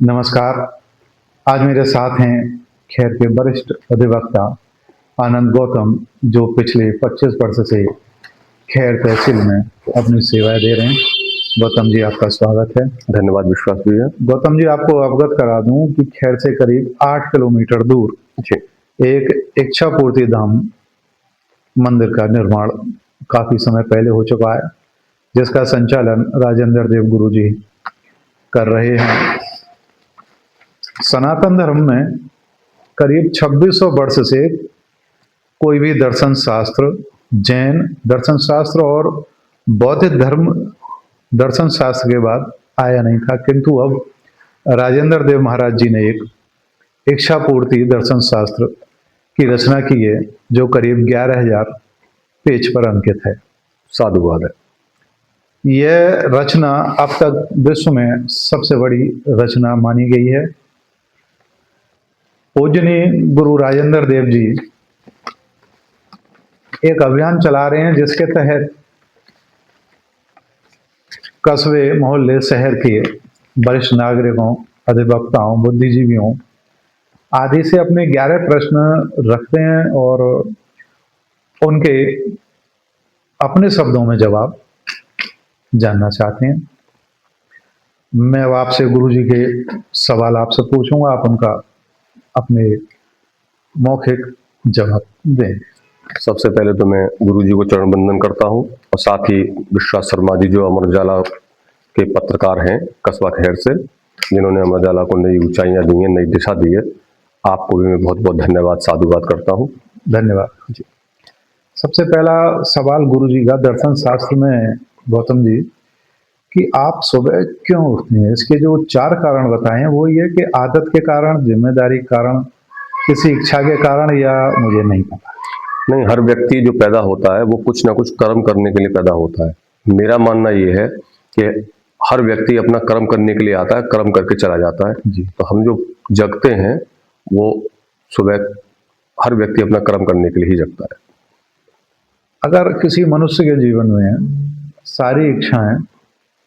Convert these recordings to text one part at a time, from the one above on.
नमस्कार। आज मेरे साथ हैं खैर के वरिष्ठ अधिवक्ता आनंद गौतम, जो पिछले 25 वर्ष से खैर तहसील में अपनी सेवाएं दे रहे हैं। गौतम जी, आपका स्वागत है। धन्यवाद विश्वास भैया। गौतम जी, आपको अवगत करा दूं कि खैर से करीब 8 किलोमीटर दूर जी। एक इच्छा पूर्ति धाम मंदिर का निर्माण काफी समय पहले हो चुका है, जिसका संचालन राजेंद्र देव गुरु जी कर रहे हैं। सनातन धर्म में करीब 2600 वर्ष से कोई भी दर्शन शास्त्र, जैन दर्शन शास्त्र और बौद्ध धर्म दर्शन शास्त्र के बाद आया नहीं था, किंतु अब राजेंद्र देव महाराज जी ने एक इच्छा पूर्ति दर्शन शास्त्र की रचना की है, जो करीब 11,000 पेज पर अंकित है। साधुवाद है। यह रचना अब तक विश्व में सबसे बड़ी रचना मानी गई है। पूजनीय गुरु राजेंद्र देव जी एक अभियान चला रहे हैं, जिसके तहत कस्बे, मोहल्ले, शहर के वरिष्ठ नागरिकों, अधिवक्ताओं, बुद्धिजीवियों आदि से अपने 11 प्रश्न रखते हैं और उनके अपने शब्दों में जवाब जानना चाहते हैं। मैं अब आपसे गुरु जी के सवाल आपसे पूछूंगा, आप उनका अपने मौखिक जवाब दें। सबसे पहले तो मैं गुरु जी को चरण वंदन करता हूं और साथ ही विश्वास शर्मा जी, जो अमर उजाला के पत्रकार हैं कस्बा खैर से, जिन्होंने अमर उजाला को नई ऊंचाइयां दी हैं, नई दिशा दी है, आपको भी मैं बहुत बहुत धन्यवाद, साधुवाद करता हूँ। धन्यवाद जी। सबसे पहला सवाल गुरु जी का दर्शन शास्त्र में, गौतम जी, कि आप सुबह क्यों उठते हैं? इसके जो 4 कारण बताए हैं वो ये कि आदत के कारण, जिम्मेदारी के कारण, किसी इच्छा के कारण, या मुझे नहीं पता। नहीं, हर व्यक्ति जो पैदा होता है वो कुछ ना कुछ कर्म करने के लिए पैदा होता है। मेरा मानना ये है कि हर व्यक्ति अपना कर्म करने के लिए आता है, कर्म करके चला जाता है जी। तो हम जो जगते हैं वो सुबह हर व्यक्ति अपना कर्म करने के लिए ही जगता है। अगर किसी मनुष्य के जीवन में सारी इच्छाएं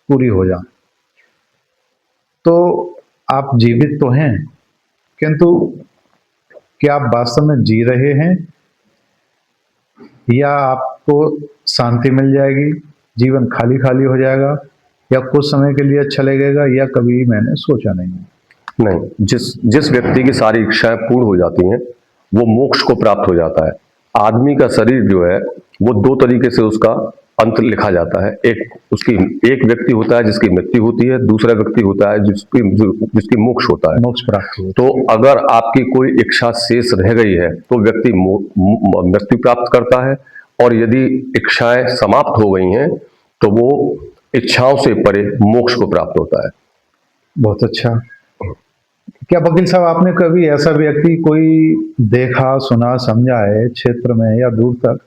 पूरी हो जाएं, तो आप जीवित तो हैं, किंतु क्या आप वास्तव में जी रहे हैं, या आपको शांति मिल जाएगी, जीवन खाली खाली हो जाएगा, या कुछ समय के लिए अच्छा लगेगा, या कभी मैंने सोचा नहीं? नहीं, जिस व्यक्ति की सारी इच्छाएं पूर्ण हो जाती हैं वो मोक्ष को प्राप्त हो जाता है। आदमी का शरीर जो है वो 2 तरीके से उसका अंत लिखा जाता है। एक व्यक्ति होता है जिसकी मृत्यु होती है, दूसरा व्यक्ति होता है जिसकी मोक्ष होता है, मोक्ष प्राप्त हो। तो अगर आपकी कोई इच्छा शेष रह गई है तो व्यक्ति मृत्यु प्राप्त करता है, और यदि इच्छाएं समाप्त हो गई हैं तो वो इच्छाओं से परे मोक्ष को प्राप्त होता है। बहुत अच्छा। क्या वकील साहब, आपने कभी ऐसा व्यक्ति कोई देखा, सुना, समझा है क्षेत्र में या दूर तक,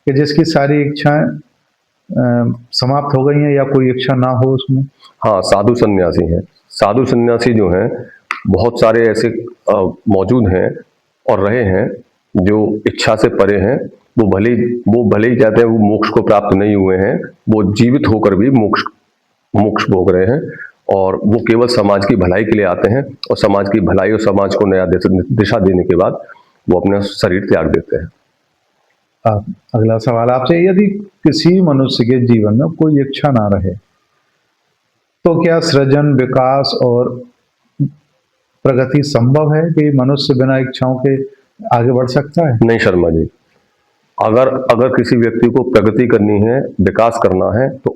कि जिसकी सारी इच्छाएं समाप्त हो गई हैं, या कोई इच्छा ना हो उसमें? हाँ, साधु सन्यासी हैं। साधु सन्यासी जो हैं बहुत सारे ऐसे मौजूद हैं और रहे हैं जो इच्छा से परे हैं। वो भले ही कहते हैं वो मोक्ष को प्राप्त नहीं हुए हैं, वो जीवित होकर भी मोक्ष भोग रहे हैं, और वो केवल समाज की भलाई के लिए आते हैं, और समाज की भलाई और समाज को नया दिशा देने के बाद वो अपना शरीर त्याग देते हैं। अगला सवाल आपसे, यदि किसी मनुष्य के जीवन में कोई इच्छा ना रहे, तो क्या सृजन, विकास और प्रगति संभव है कि मनुष्य बिना इच्छाओं के आगे बढ़ सकता है? नहीं शर्मा जी, अगर किसी व्यक्ति को प्रगति करनी है, विकास करना है, तो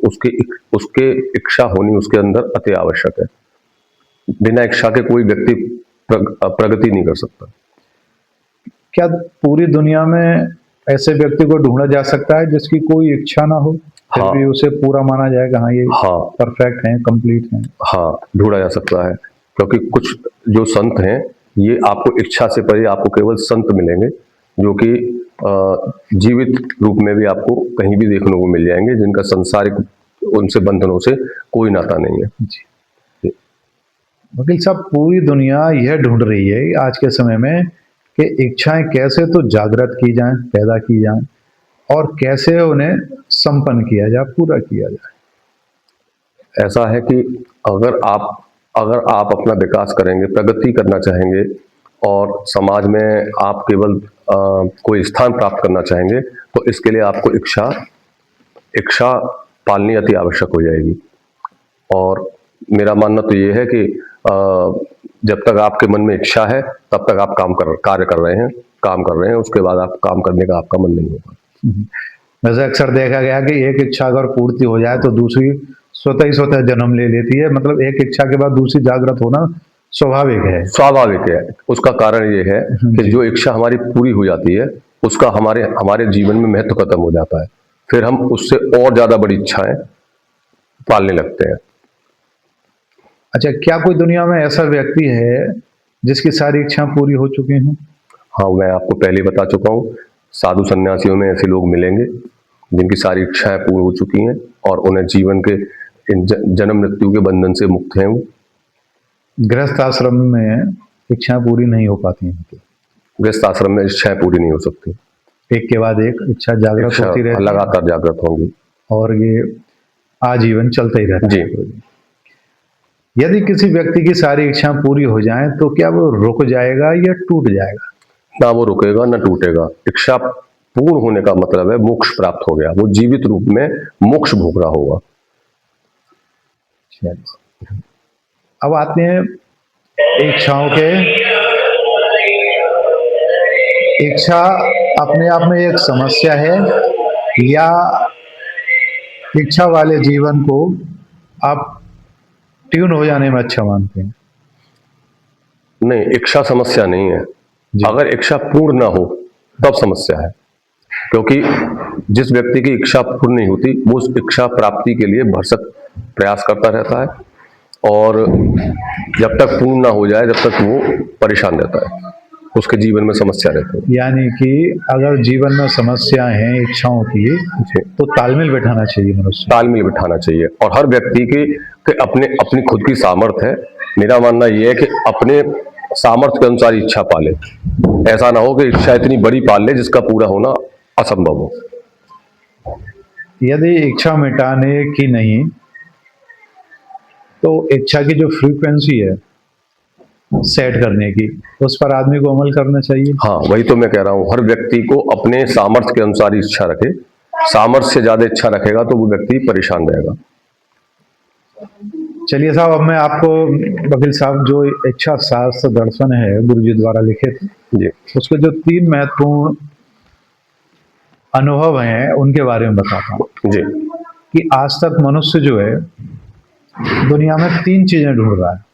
उसके इच्छा होनी उसके अंदर अति आवश्यक है। बिना इच्छा के कोई व्यक्ति प्रगति नहीं कर सकता। क्या पूरी दुनिया में ऐसे व्यक्ति को ढूंढा जा सकता है जिसकी कोई इच्छा ना हो, फिर भी उसे पूरा माना जाएगा, हाँ ये परफेक्ट है, कंप्लीट है? हाँ, ढूंढा जा सकता है, क्योंकि कुछ जो संत हैं ये आपको इच्छा से परे आपको केवल संत मिलेंगे, जो कि जीवित रूप में भी आपको कहीं भी देखने को मिल जाएंगे, जिनका सांसारिक उनसे बंधनों से कोई नाता नहीं है। जी। वकील साहब, पूरी दुनिया यह ढूंढ रही है आज के समय में कि इच्छाएं कैसे तो जागृत की जाएं, पैदा की जाएं, और कैसे उन्हें संपन्न किया जाए, पूरा किया जाए। ऐसा है कि अगर आप अगर आप अपना विकास करेंगे, प्रगति करना चाहेंगे और समाज में आप केवल कोई स्थान प्राप्त करना चाहेंगे, तो इसके लिए आपको इच्छा इच्छा पालनी अति आवश्यक हो जाएगी। और मेरा मानना तो ये है कि जब तक आपके मन में इच्छा है तब तक आप कार्य कर रहे हैं, काम कर रहे हैं, उसके बाद आप काम करने का आपका मन नहीं होगा। वैसे अक्सर देखा गया कि एक इच्छा अगर पूर्ति हो जाए तो दूसरी स्वतः जन्म ले लेती है, मतलब एक इच्छा के बाद दूसरी जागृत होना स्वाभाविक है। स्वाभाविक है। उसका कारण ये है कि जो इच्छा हमारी पूरी हो जाती है उसका हमारे जीवन में महत्व खत्म हो जाता है, फिर हम उससे और ज्यादा बड़ी इच्छाएं पालने लगते हैं। अच्छा, क्या कोई दुनिया में ऐसा व्यक्ति है जिसकी सारी इच्छा पूरी हो चुकी हैं? हाँ, मैं आपको पहले बता चुका हूँ, साधु सन्यासियों में ऐसे लोग मिलेंगे जिनकी सारी इच्छाएं पूरी हो चुकी हैं और उन्हें जीवन के इन जन्म मृत्यु के बंधन से मुक्त हैं। वो गृहस्थ आश्रम में इच्छाएं पूरी नहीं हो पाती हैं। गृहस्थ आश्रम में इच्छाएं पूरी नहीं हो सकती, एक के बाद एक इच्छा जागृत होती रहती है, लगातार जागृत होंगी और ये आजीवन चलता ही रहता है। जी। यदि किसी व्यक्ति की सारी इच्छा पूरी हो जाए तो क्या वो रुक जाएगा या टूट जाएगा? ना वो रुकेगा ना टूटेगा। इच्छा पूर्ण होने का मतलब है मोक्ष प्राप्त हो गया, वो जीवित रूप में मोक्ष भोग रहा होगा। अब आते हैं इच्छाओं के। इच्छा अपने आप में एक समस्या है या इच्छा वाले जीवन को आप ट्यून हो जाने में अच्छा मानते हैं? नहीं, इच्छा समस्या नहीं है। अगर इच्छा पूर्ण ना हो तब समस्या है, क्योंकि जिस व्यक्ति की इच्छा पूर्ण नहीं होती वो उस इच्छा प्राप्ति के लिए भरसक प्रयास करता रहता है और जब तक पूर्ण ना हो जाए जब तक वो परेशान रहता है, उसके जीवन में समस्या रहती है। यानी कि अगर जीवन में समस्याएं हैं इच्छाओं की तो तालमेल बैठाना चाहिए मनुष्य। तालमेल बिठाना चाहिए और हर व्यक्ति के अपनी खुद की सामर्थ्य है। मेरा मानना यह है कि अपने सामर्थ्य के अनुसार इच्छा पाले, ऐसा ना हो कि इच्छा इतनी बड़ी पाल ले जिसका पूरा होना असंभव हो। यदि इच्छा मिटाने की नहीं तो इच्छा की जो फ्रीक्वेंसी है सेट करने की, उस पर आदमी को अमल करना चाहिए। हाँ, वही तो मैं कह रहा हूँ, हर व्यक्ति को अपने सामर्थ्य के अनुसार इच्छा रखे। सामर्थ्य से ज्यादा इच्छा रखेगा तो वो व्यक्ति परेशान रहेगा। चलिए साहब, अब मैं आपको वकील साहब जो इच्छा शास्त्र दर्शन है गुरु जी द्वारा लिखे थे जी, उसके जो 3 महत्वपूर्ण अनुभव हैं उनके बारे में बताता हूँ। जी, कि आज तक मनुष्य जो है दुनिया में 3 चीजें ढूंढ रहा है।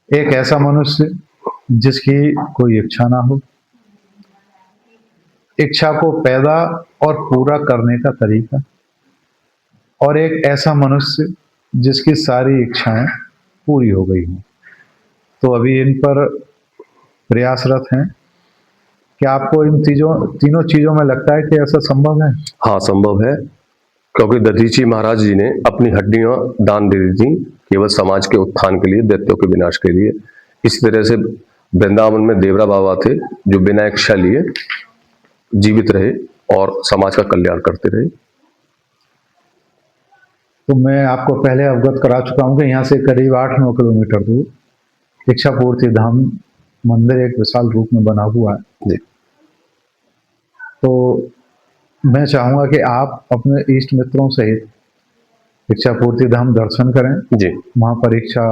एक ऐसा मनुष्य जिसकी कोई इच्छा ना हो, इच्छा को पैदा और पूरा करने का तरीका, और एक ऐसा मनुष्य जिसकी सारी इच्छाएं पूरी हो गई हों। तो अभी इन पर प्रयासरत हैं। क्या आपको इन तीनों चीजों में लगता है कि ऐसा संभव है? हाँ, संभव है, क्योंकि दधीची महाराज जी ने अपनी हड्डियां दान दे दी थी केवल समाज के उत्थान के लिए, दैत्यों के विनाश के लिए। इस तरह से वृंदावन में देवरा बाबा थे जो बिना इच्छा लिए जीवित रहे और समाज का कल्याण करते रहे। तो मैं आपको पहले अवगत करा चुका हूँ कि यहाँ से करीब 8-9 किलोमीटर दूर इच्छापूर्ति धाम मंदिर एक विशाल रूप में बना हुआ है जी। तो मैं चाहूँगा कि आप अपने इष्ट मित्रों सहित इच्छापूर्ति धाम दर्शन करें। जी, वहाँ पर इच्छा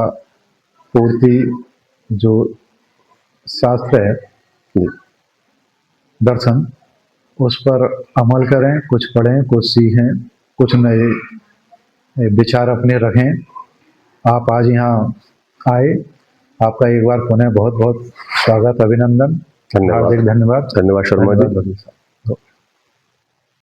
पूर्ति जो शास्त्र है जी, दर्शन, उस पर अमल करें, कुछ पढ़ें, कुछ सीखें, कुछ नए विचार अपने रखें। आप आज यहाँ आए, आपका एक बार पुनः बहुत बहुत स्वागत, अभिनंदन, धन्यवाद। हार्दिक धन्यवाद। धन्यवाद शर्मा जी।